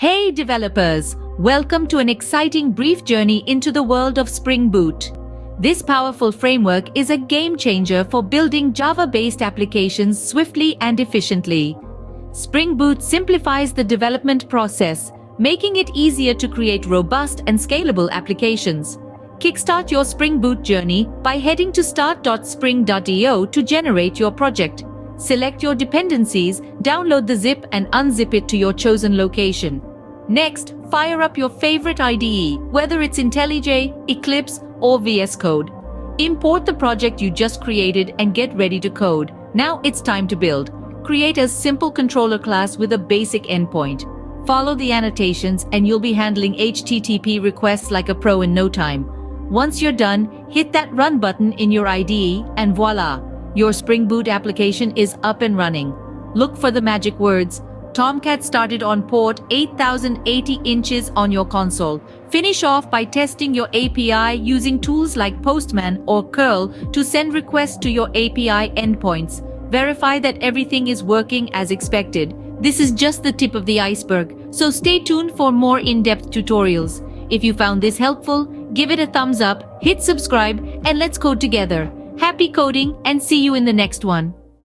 Hey developers, welcome to an exciting brief journey into the world of Spring Boot. This powerful framework is a game changer for building Java-based applications swiftly and efficiently. Spring Boot simplifies the development process, making it easier to create robust and scalable applications. Kickstart your Spring Boot journey by heading to start.spring.io to generate your project. Select your dependencies, download the zip and unzip it to your chosen location. Next, fire up your favorite IDE, whether it's IntelliJ, Eclipse, or VS Code. Import the project you just created and get ready to code. Now it's time to build. Create a simple controller class with a basic endpoint. Follow the annotations and you'll be handling HTTP requests like a pro in no time. Once you're done, hit that run button in your IDE and voila! Your Spring Boot application is up and running. Look for the magic words. Tomcat started on port 8080 inches on your console. Finish off by testing your API using tools like Postman or curl to send requests to your API endpoints. Verify that everything is working as expected. This is just the tip of the iceberg, so stay tuned for more in-depth tutorials. If you found this helpful, give it a thumbs up, hit subscribe, and let's code together. Happy coding and see you in the next one.